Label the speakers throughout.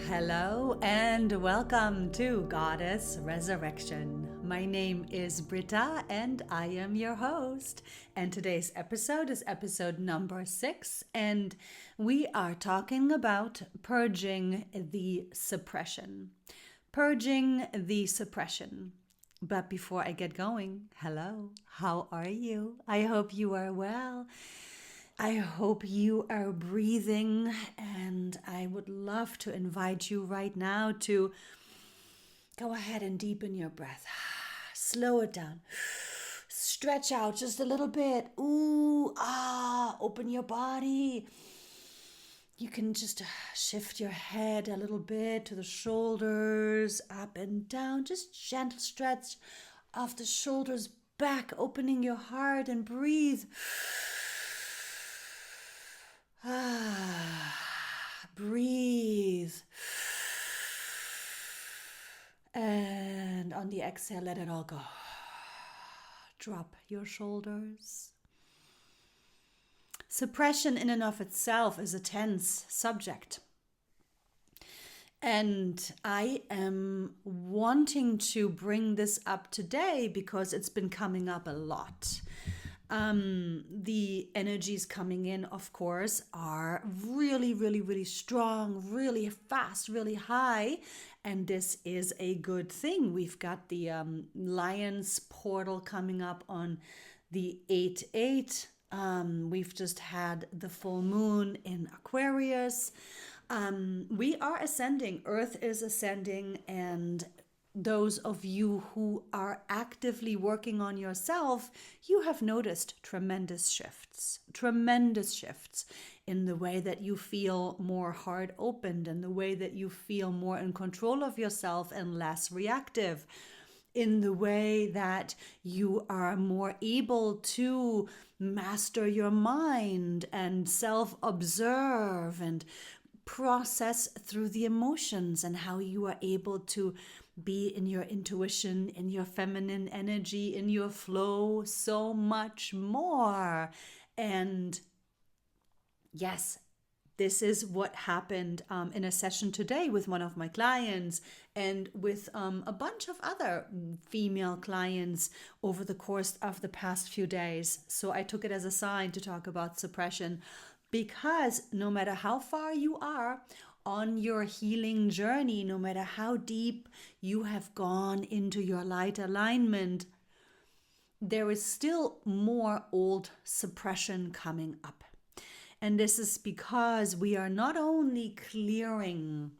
Speaker 1: Hello and welcome to Goddess Resurrection. My name is Britta and I am your host. And today's episode is episode number 6, and we are talking about purging the suppression. Purging the suppression. But before I get going, hello, how are you? I hope you are well. I hope you are breathing, and I would love to invite you right now to go ahead and deepen your breath. Slow it down. Stretch out just a little bit. Open your body. You can just shift your head a little bit to the shoulders, up and down. Just gentle stretch of the shoulders back, opening your heart, and breathe. Breathe. And on the exhale, let it all go. Drop your shoulders. Suppression in and of itself is a tense subject. And I am wanting to bring this up today because it's been coming up a lot. The energies coming in, of course, are really strong, really fast, really high. And this is a good thing. We've got the Lion's portal coming up on the 8/8. We've just had the full moon in Aquarius. We are ascending. Earth is ascending, and those of you who are actively working on yourself, you have noticed tremendous shifts in the way that you feel more heart opened, in the way that you feel more in control of yourself and less reactive, in the way that you are more able to master your mind and self-observe and process through the emotions, and how you are able to be in your intuition, in your feminine energy, in your flow, so much more. And yes, this is what happened in a session today with one of my clients and with a bunch of other female clients over the course of the past few days. So I took it as a sign to talk about suppression, because no matter how far you are on your healing journey, no matter how deep you have gone into your light alignment, there is still more old suppression coming up. And this is because we are not only clearing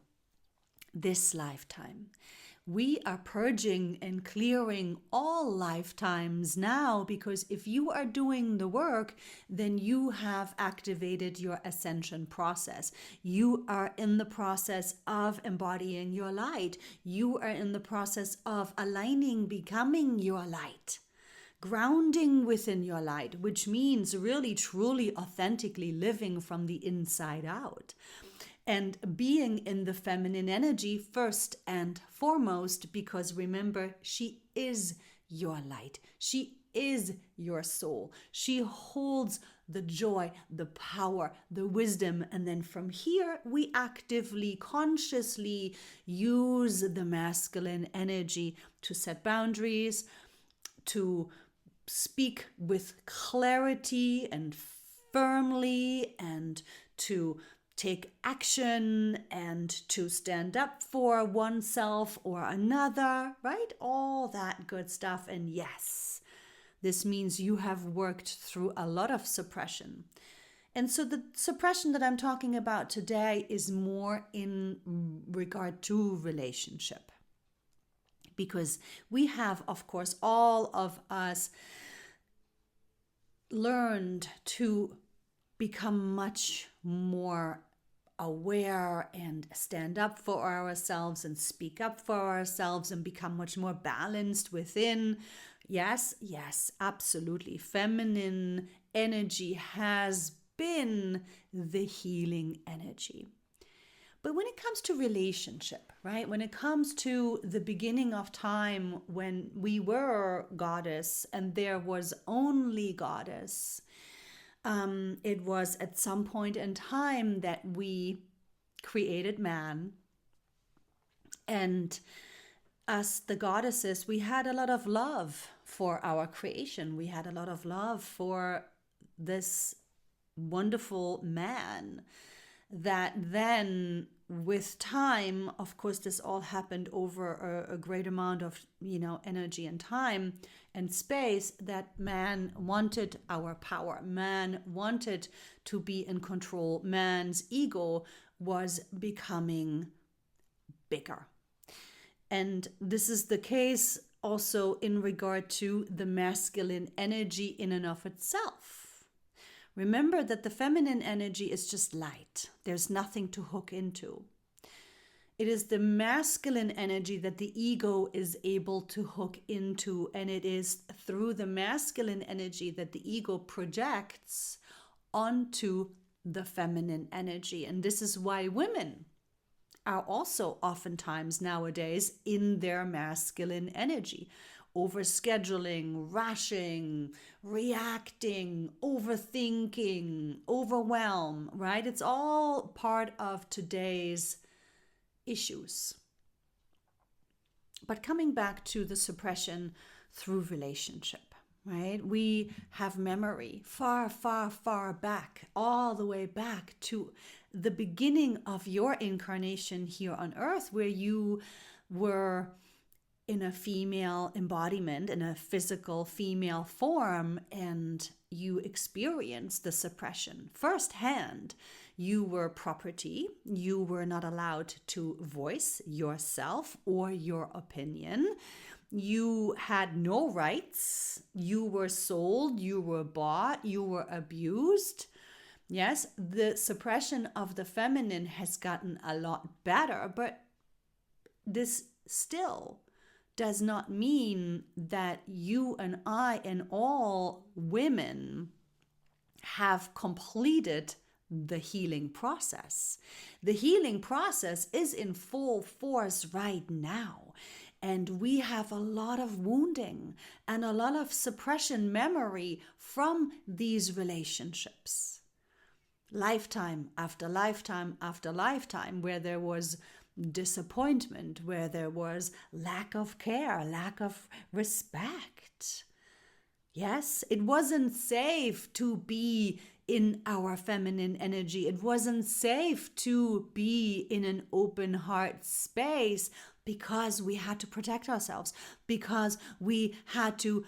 Speaker 1: this lifetime, we are purging and clearing all lifetimes now, because if you are doing the work, then you have activated your ascension process. You are in the process of embodying your light. You are in the process of aligning, becoming your light, grounding within your light, which means really, truly, authentically living from the inside out. And being in the feminine energy first and foremost, because remember, she is your light. She is your soul. She holds the joy, the power, the wisdom. And then from here, we actively, consciously use the masculine energy to set boundaries, to speak with clarity and firmly, and to take action, and to stand up for oneself or another, right? All that good stuff. And yes, this means you have worked through a lot of suppression. And so the suppression that I'm talking about today is more in regard to relationship. Because we have, of course, all of us learned to become much more aware and stand up for ourselves and speak up for ourselves and become much more balanced within. Yes, absolutely. Feminine energy has been the healing energy. But when it comes to relationship, right? When it comes to the beginning of time, when we were goddess and there was only goddess, it was at some point in time that we created man, And us, the goddesses, we had a lot of love for our creation. We had a lot of love for this wonderful man that then with time, of course, this all happened over a great amount of, energy and time and space, that man wanted our power. Man wanted to be in control. Man's ego was becoming bigger. And this is the case also in regard to the masculine energy in and of itself. Remember that the feminine energy is just light. There's nothing to hook into. It is the masculine energy that the ego is able to hook into, and it is through the masculine energy that the ego projects onto the feminine energy. And this is why women are also oftentimes nowadays in their masculine energy. Overscheduling, rushing, reacting, overthinking, overwhelm, right? It's all part of today's issues. But coming back to the suppression through relationship, right? We have memory far, far, far back, all the way back to the beginning of your incarnation here on earth, where you were in a female embodiment, in a physical female form, and you experienced the suppression firsthand. You were property. You were not allowed to voice yourself or your opinion. You had no rights. You were sold. You were bought. You were abused. Yes, the suppression of the feminine has gotten a lot better, but this still does not mean that you and I and all women have completed the healing process. The healing process is in full force right now. And we have a lot of wounding and a lot of suppression memory from these relationships. Lifetime after lifetime after lifetime, where there was disappointment, where there was lack of care, lack of respect. Yes, it wasn't safe to be in our feminine energy. It wasn't safe to be in an open heart space because we had to protect ourselves, because we had to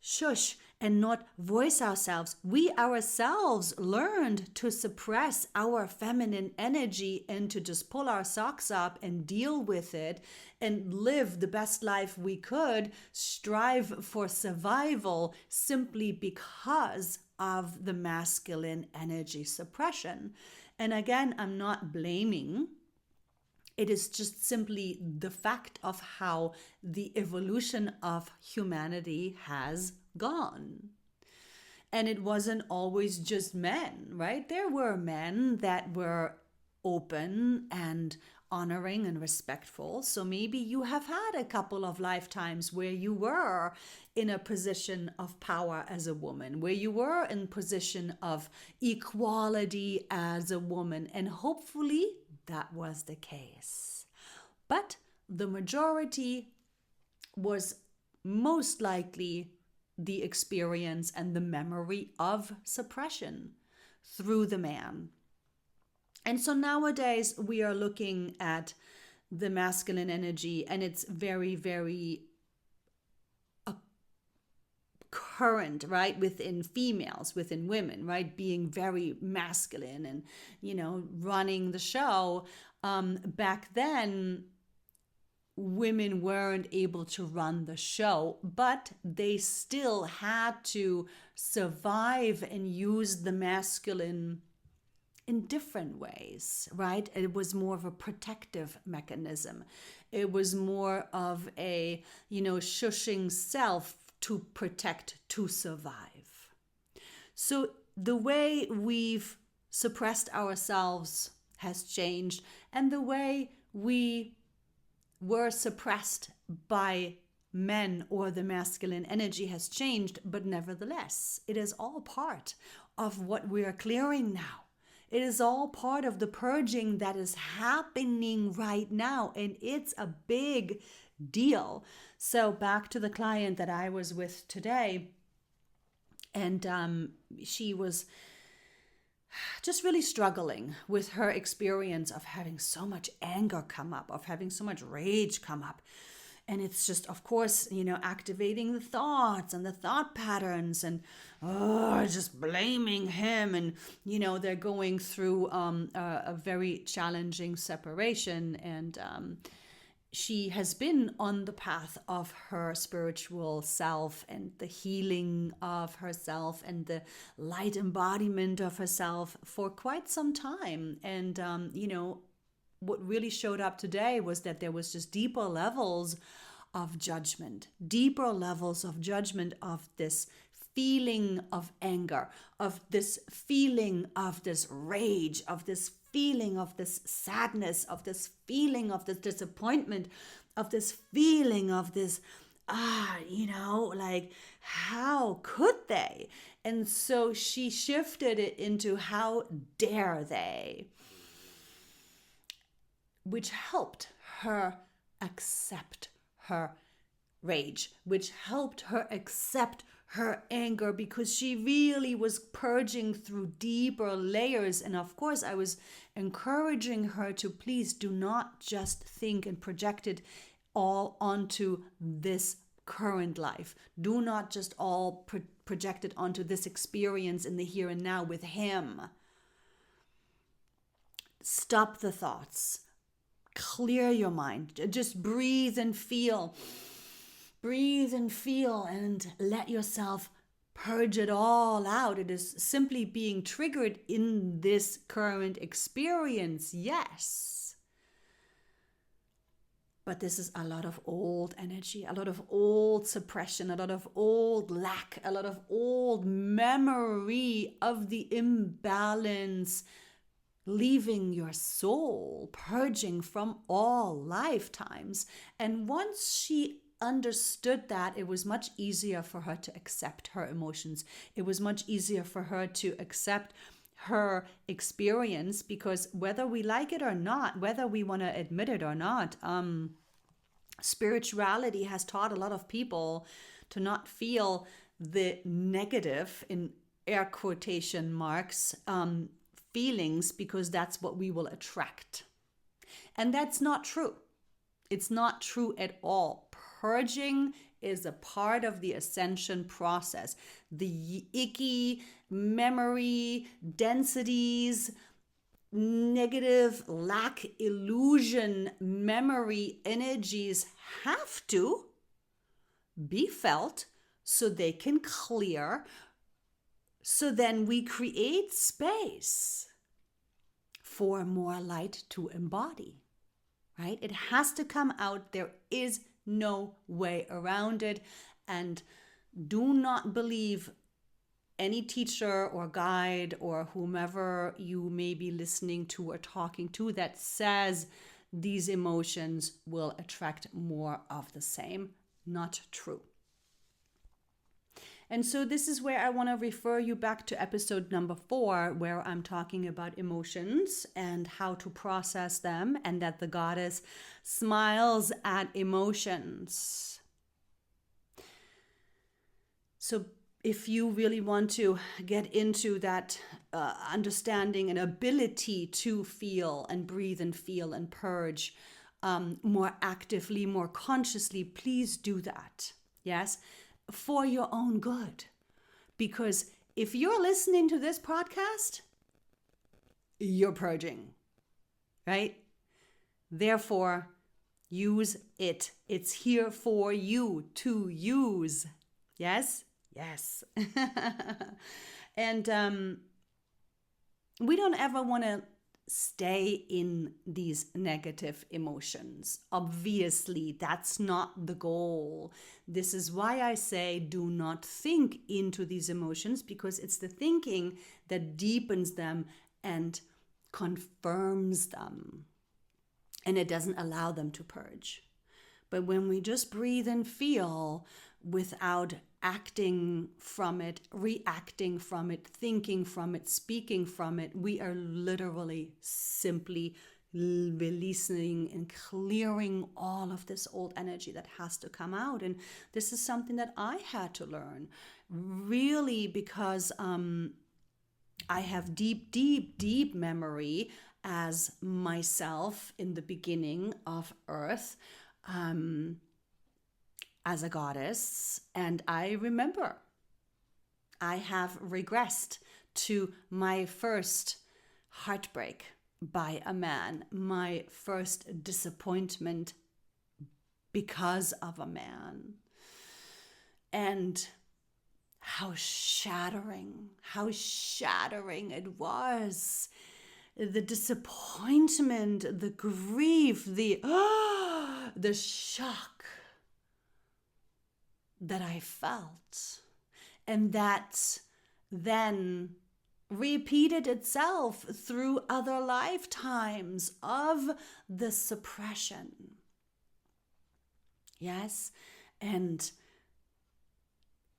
Speaker 1: shush and not voice ourselves. We ourselves learned to suppress our feminine energy and to just pull our socks up and deal with it and live the best life we could, strive for survival simply because of the masculine energy suppression. And again, I'm not blaming. It is just simply the fact of how the evolution of humanity has gone. And it wasn't always just men, right? There were men that were open and honoring and respectful. So maybe you have had a couple of lifetimes where you were in a position of power as a woman, where you were in position of equality as a woman, and hopefully that was the case. But the majority was most likely the experience and the memory of suppression through the man. And so nowadays we are looking at the masculine energy, and it's very, very current, right, within females, within women, right, being very masculine and, running the show. Back then, women weren't able to run the show, but they still had to survive and use the masculine in different ways, right? It was more of a protective mechanism. It was more of a, shushing self to protect, to survive. So the way we've suppressed ourselves has changed, and the way we were suppressed by men or the masculine energy has changed, but nevertheless, it is all part of what we are clearing now. It is all part of the purging that is happening right now, and it's a big deal. So back to the client that I was with today, and she was just really struggling with her experience of having so much anger come up, of having so much rage come up. And it's just, of course, activating the thoughts and the thought patterns and just blaming him. And, they're going through a very challenging separation. And she has been on the path of her spiritual self and the healing of herself and the light embodiment of herself for quite some time. And, what really showed up today was that there was just deeper levels of judgment of this feeling of anger, of this feeling of this rage, of this feeling of this sadness, of this feeling of this disappointment, of this feeling of this, like, how could they? And so she shifted it into how dare they, which helped her accept her rage, which helped her accept her anger, because she really was purging through deeper layers. And of course, I was encouraging her to please do not just think and project it all onto this current life. Do not just all project it onto this experience in the here and now with him. Stop the thoughts. Clear your mind. Just breathe and feel. Breathe and feel and let yourself purge it all out. It is simply being triggered in this current experience, yes. But this is a lot of old energy, a lot of old suppression, a lot of old lack, a lot of old memory of the imbalance, leaving your soul, purging from all lifetimes. And once she understood that, it was much easier for her to accept her emotions. It was much easier for her to accept her experience, because whether we like it or not, whether we want to admit it or not, spirituality has taught a lot of people to not feel the negative, in air quotation marks, feelings, because that's what we will attract. And that's not true. It's not true at all. Purging is a part of the ascension process. The icky memory, densities, negative, lack, illusion, memory energies have to be felt so they can clear. So then we create space for more light to embody, right? It has to come out. There is no way around it. And do not believe any teacher or guide or whomever you may be listening to or talking to that says these emotions will attract more of the same. Not true. And so this is where I want to refer you back to episode number 4, where I'm talking about emotions and how to process them, and that the goddess smiles at emotions. So if you really want to get into that understanding and ability to feel and breathe and feel and purge more actively, more consciously, please do that. Yes? For your own good. Because if you're listening to this podcast, you're purging, right? Therefore, use it. It's here for you to use. Yes? Yes. And we don't ever want to stay in these negative emotions. Obviously, that's not the goal. This is why I say do not think into these emotions, because it's the thinking that deepens them and confirms them. And it doesn't allow them to purge. But when we just breathe and feel without acting from it, reacting from it, thinking from it, speaking from it. We are literally simply releasing and clearing all of this old energy that has to come out. And this is something that I had to learn, really, because I have deep memory as myself in the beginning of Earth, as a goddess. And I remember I have regressed to my first heartbreak by a man, my first disappointment because of a man. And how shattering it was. The disappointment, the grief, the shock that I felt. And that then repeated itself through other lifetimes of the suppression. Yes, and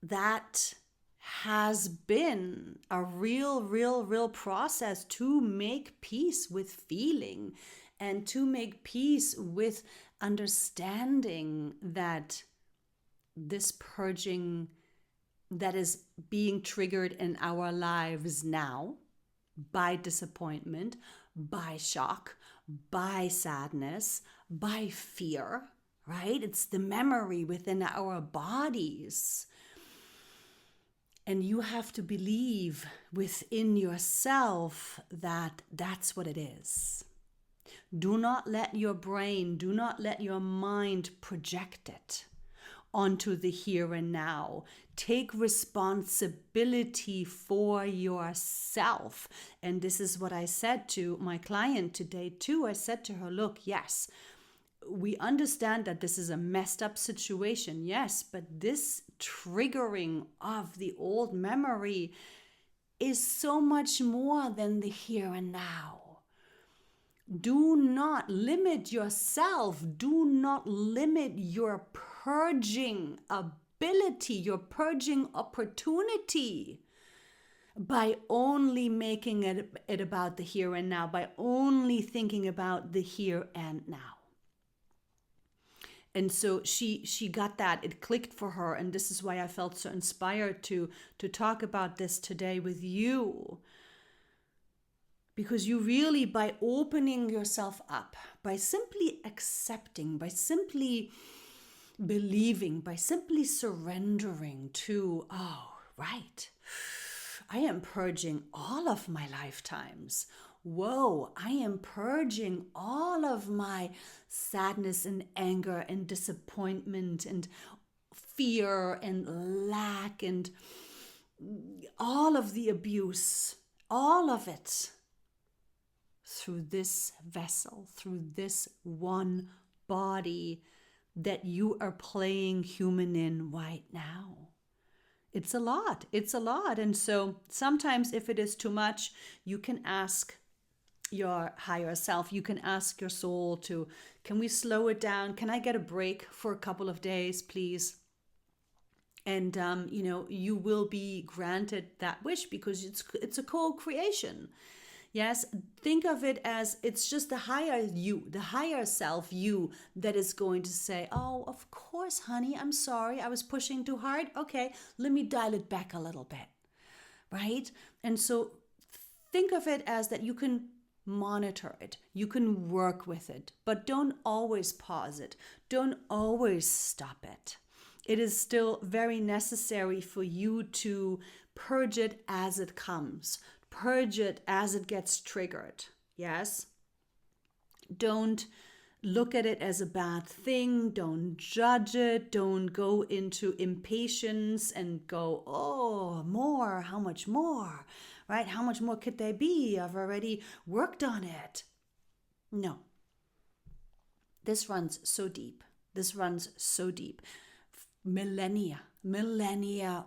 Speaker 1: that has been a real process to make peace with feeling and to make peace with understanding that this purging that is being triggered in our lives now by disappointment, by shock, by sadness, by fear, right? It's the memory within our bodies. And you have to believe within yourself that that's what it is. Do not let your brain, do not let your mind project it onto the here and now. Take responsibility for yourself. And this is what I said to my client today too. I said to her, look, yes, we understand that this is a messed up situation. Yes, but this triggering of the old memory is so much more than the here and now. Do not limit yourself. Do not limit your purging ability, your purging opportunity by only making it about the here and now, by only thinking about the here and now. And so she got that. It clicked for her. And this is why I felt so inspired to talk about this today with you. Because you really, by opening yourself up, by simply accepting, by simply believing, by simply surrendering to, oh, right, I am purging all of my lifetimes. Whoa, I am purging all of my sadness and anger and disappointment and fear and lack and all of the abuse, all of it through this vessel, through this one body that you are playing human in right now. It's a lot. It's a lot. And so sometimes if it is too much, you can ask your higher self, you can ask your soul to, can we slow it down? Can I get a break for a couple of days, please? And, you will be granted that wish because it's a co-creation. Yes, think of it as it's just the higher you, the higher self you that is going to say, oh, of course, honey, I'm sorry. I was pushing too hard. Okay, let me dial it back a little bit, right? And so think of it as that you can monitor it. You can work with it, but don't always pause it. Don't always stop it. It is still very necessary for you to purge it as it comes. Purge it as it gets triggered. Yes? Don't look at it as a bad thing. Don't judge it. Don't go into impatience and go, oh, more, how much more? Right? How much more could there be? I've already worked on it. No. This runs so deep. This runs so deep. Millennia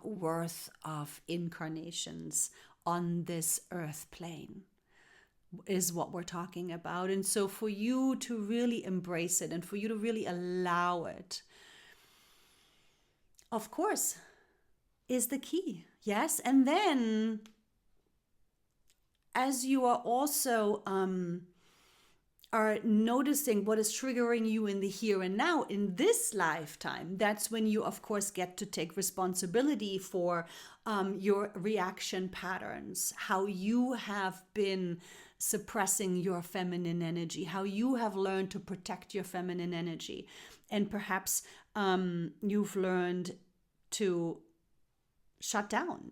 Speaker 1: worth of incarnations on this earth plane is what we're talking about. And so for you to really embrace it and for you to really allow it, of course, is the key. Yes. And then as you are also are noticing what is triggering you in the here and now in this lifetime, that's when you, of course, get to take responsibility for your reaction patterns, how you have been suppressing your feminine energy, how you have learned to protect your feminine energy. And perhaps you've learned to shut down,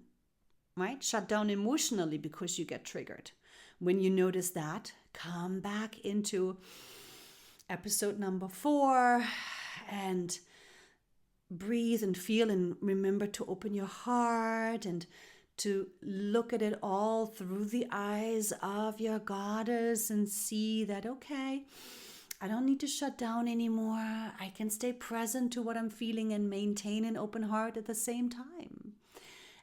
Speaker 1: right? Shut down emotionally because you get triggered. When you notice that, come back into episode number 4 and breathe and feel and remember to open your heart and to look at it all through the eyes of your goddess and see that, okay, I don't need to shut down anymore. I can stay present to what I'm feeling and maintain an open heart at the same time.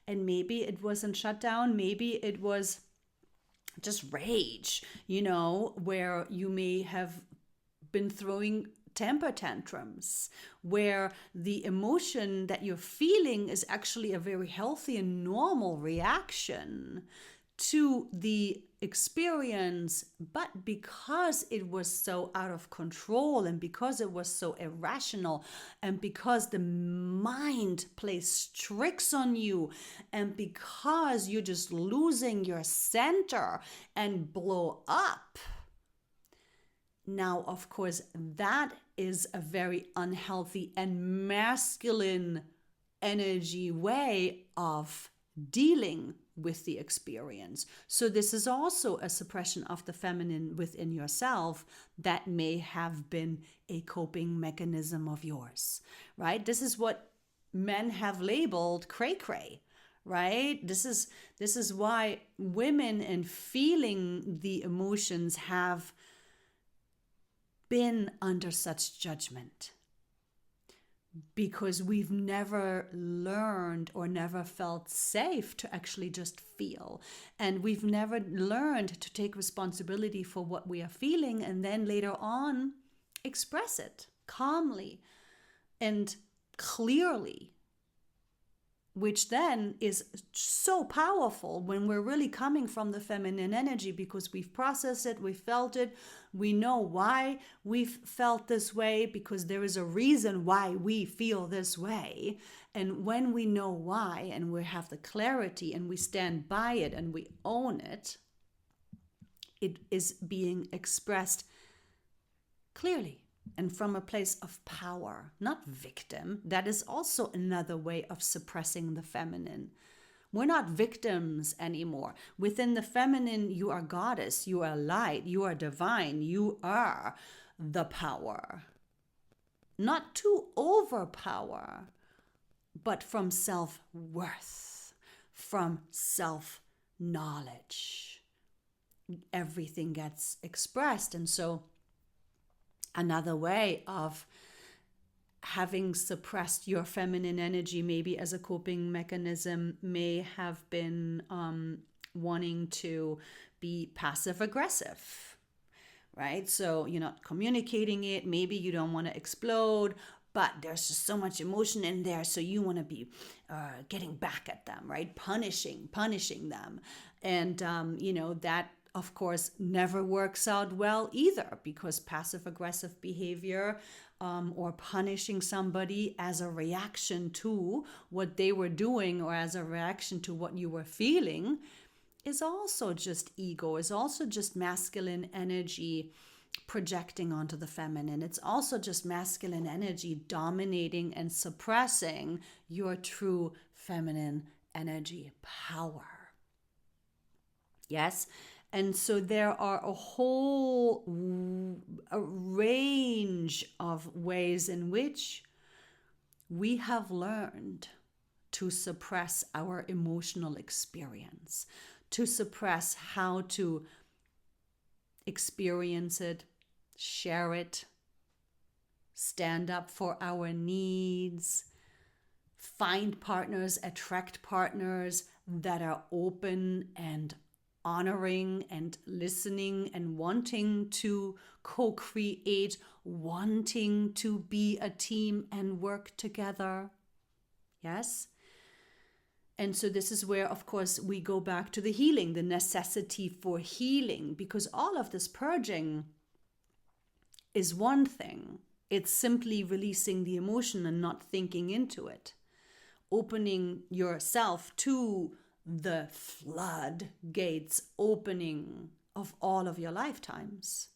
Speaker 1: And maybe it wasn't shut down. Maybe it was just rage, where you may have been throwing temper tantrums, where the emotion that you're feeling is actually a very healthy and normal reaction to the experience, but because it was so out of control and because it was so irrational and because the mind plays tricks on you and because you're just losing your center and blow up. Now, of course, that is a very unhealthy and masculine energy way of dealing with the experience. So this is also a suppression of the feminine within yourself that may have been a coping mechanism of yours, right? This is what men have labeled cray-cray, right? This is why women and feeling the emotions have been under such judgment, because we've never learned or never felt safe to actually just feel. And we've never learned to take responsibility for what we are feeling and then later on express it calmly and clearly, which then is so powerful when we're really coming from the feminine energy, because we've processed it, we've felt it, we know why we've felt this way, because there is a reason why we feel this way. And when we know why and we have the clarity and we stand by it and we own it, it is being expressed clearly and from a place of power, not victim. That is also another way of suppressing the feminine. We're not victims anymore. Within the feminine, you are goddess, you are light, you are divine, you are the power. Not to overpower, but from self-worth, from self-knowledge. Everything gets expressed. And so another way of having suppressed your feminine energy, maybe as a coping mechanism, may have been wanting to be passive aggressive, right? So you're not communicating it. Maybe you don't want to explode, but there's just so much emotion in there. So you want to be getting back at them, right? Punishing them. And, that of course never works out well either, because passive aggressive behavior or punishing somebody as a reaction to what they were doing or as a reaction to what you were feeling is also just ego, is also just masculine energy projecting onto the feminine. It's also just masculine energy dominating and suppressing your true feminine energy power. Yes? And so there are a range of ways in which we have learned to suppress our emotional experience, to suppress how to experience it, share it, stand up for our needs, find partners, attract partners that are open and honoring and listening and wanting to co-create, wanting to be a team and work together. Yes? And so this is where, of course, we go back to the healing, the necessity for healing, because all of this purging is one thing. It's simply releasing the emotion and not thinking into it. Opening yourself to the floodgates opening of all of your lifetimes.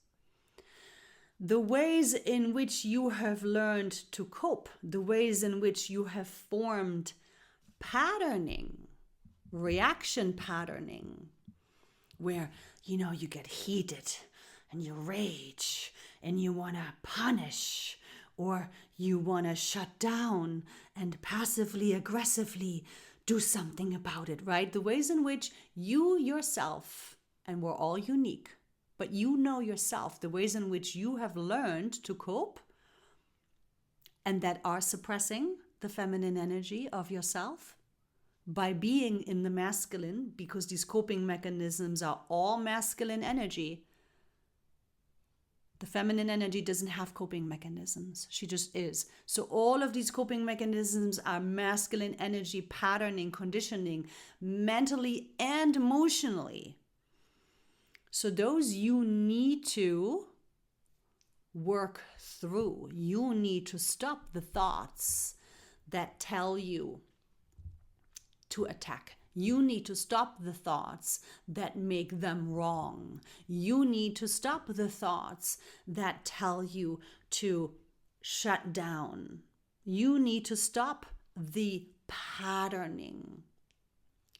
Speaker 1: The ways in which you have learned to cope, the ways in which you have formed patterning, reaction patterning, where, you get heated and you rage and you want to punish, or you want to shut down and passively aggressively do something about it, right? The ways in which you yourself, and we're all unique, but you know yourself, the ways in which you have learned to cope and that are suppressing the feminine energy of yourself by being in the masculine, because these coping mechanisms are all masculine energy. The feminine energy doesn't have coping mechanisms. She just is. So all of these coping mechanisms are masculine energy patterning, conditioning, mentally and emotionally. So those you need to work through. You need to stop the thoughts that tell you to attack. You need to stop the thoughts that make them wrong. You need to stop the thoughts that tell you to shut down. You need to stop the patterning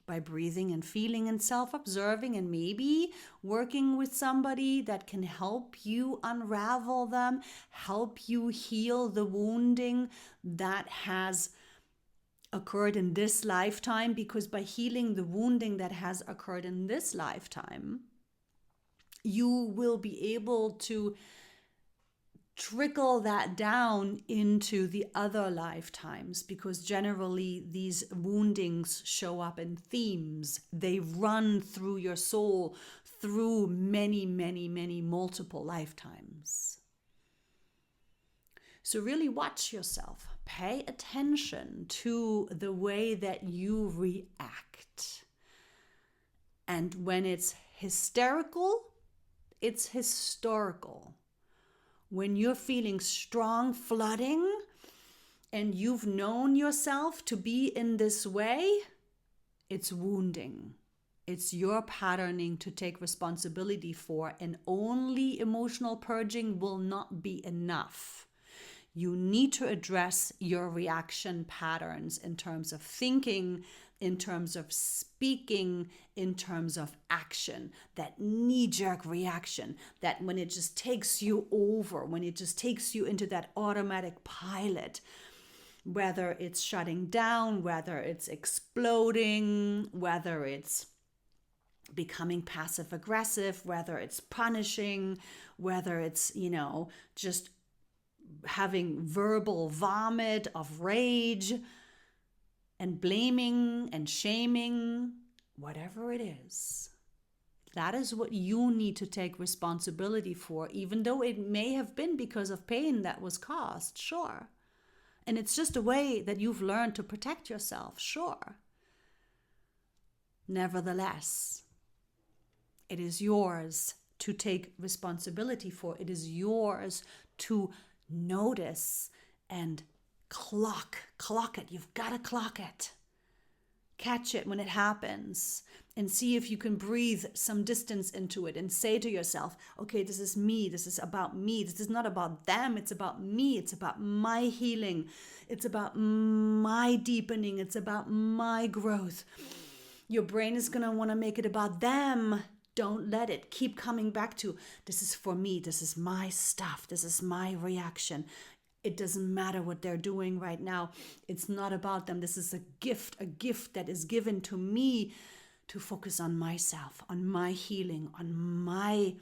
Speaker 1: by breathing and feeling and self-observing, and maybe working with somebody that can help you unravel them, help you heal the wounding that has occurred in this lifetime, because by healing the wounding that has occurred in this lifetime, you will be able to trickle that down into the other lifetimes, because generally these woundings show up in themes. They run through your soul through many, many, many multiple lifetimes. So really watch yourself. Pay attention to the way that you react. And when it's hysterical, it's historical. When you're feeling strong flooding and you've known yourself to be in this way, it's wounding. It's your patterning to take responsibility for, and only emotional purging will not be enough. You need to address your reaction patterns in terms of thinking, in terms of speaking, in terms of action. That knee-jerk reaction, that when it just takes you over, when it just takes you into that automatic pilot, whether it's shutting down, whether it's exploding, whether it's becoming passive aggressive, whether it's punishing, whether it's, just having verbal vomit of rage and blaming and shaming, whatever it is. That is what you need to take responsibility for, even though it may have been because of pain that was caused, sure. And it's just a way that you've learned to protect yourself, sure. Nevertheless, it is yours to take responsibility for. It is yours to notice and clock it. You've got to clock it. Catch it when it happens and see if you can breathe some distance into it and say to yourself, okay, this is me. This is about me. This is not about them. It's about me. It's about my healing. It's about my deepening. It's about my growth. Your brain is going to want to make it about them. Don't let it. Keep coming back to, this is for me. This is my stuff. This is my reaction. It doesn't matter what they're doing right now. It's not about them. This is a gift that is given to me to focus on myself, on my healing, on my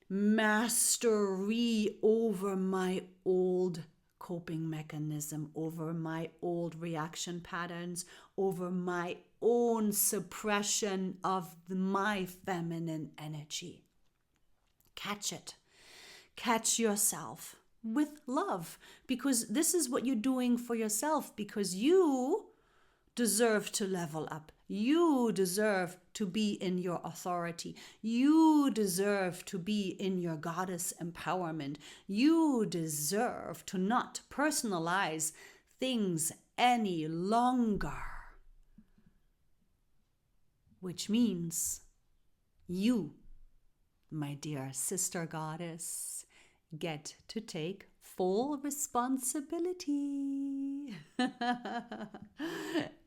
Speaker 1: mastery over my old coping mechanism, over my old reaction patterns, over my own suppression of my feminine energy. Catch it. Catch yourself with love, because this is what you're doing for yourself, because you deserve to level up. You deserve to be in your authority. You deserve to be in your goddess empowerment. You deserve to not personalize things any longer. Which means you, my dear sister goddess, get to take full responsibility.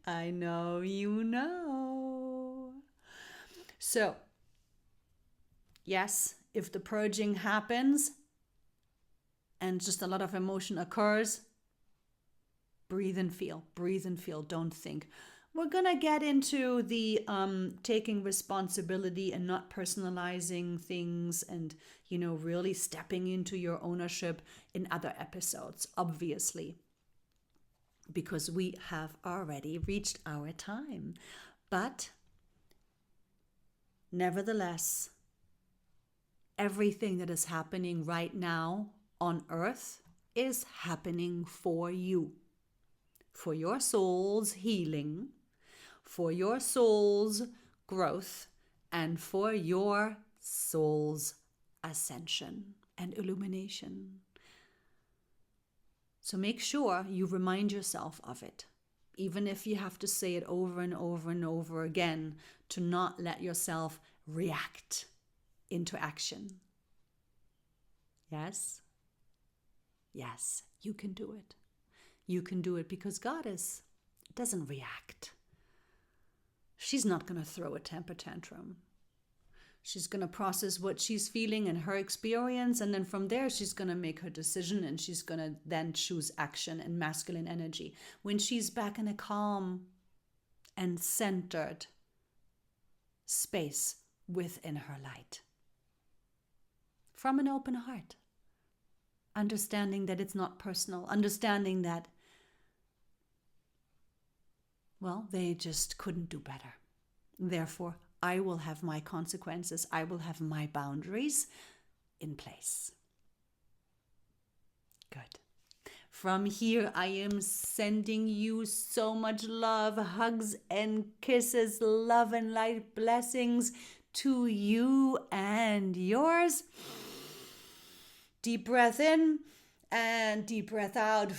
Speaker 1: I know you know. So, yes, if the purging happens and just a lot of emotion occurs, breathe and feel, don't think. We're going to get into the taking responsibility and not personalizing things and, really stepping into your ownership in other episodes, obviously, because we have already reached our time. But nevertheless, everything that is happening right now on earth is happening for you, for your soul's healing, for your soul's growth, and for your soul's ascension and illumination. So make sure you remind yourself of it, even if you have to say it over and over and over again, to not let yourself react into action. Yes? Yes, you can do it. You can do it because Goddess doesn't react. She's not going to throw a temper tantrum. She's going to process what she's feeling and her experience, and then from there she's going to make her decision, and she's going to then choose action and masculine energy when she's back in a calm and centered space within her light. From an open heart. Understanding that it's not personal. Understanding that, well, they just couldn't do better. Therefore, I will have my consequences. I will have my boundaries in place. Good. From here, I am sending you so much love, hugs and kisses, love and light blessings to you and yours. Deep breath in and deep breath out.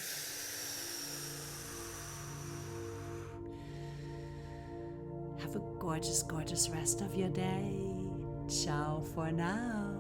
Speaker 1: Have a gorgeous, gorgeous rest of your day. Ciao for now.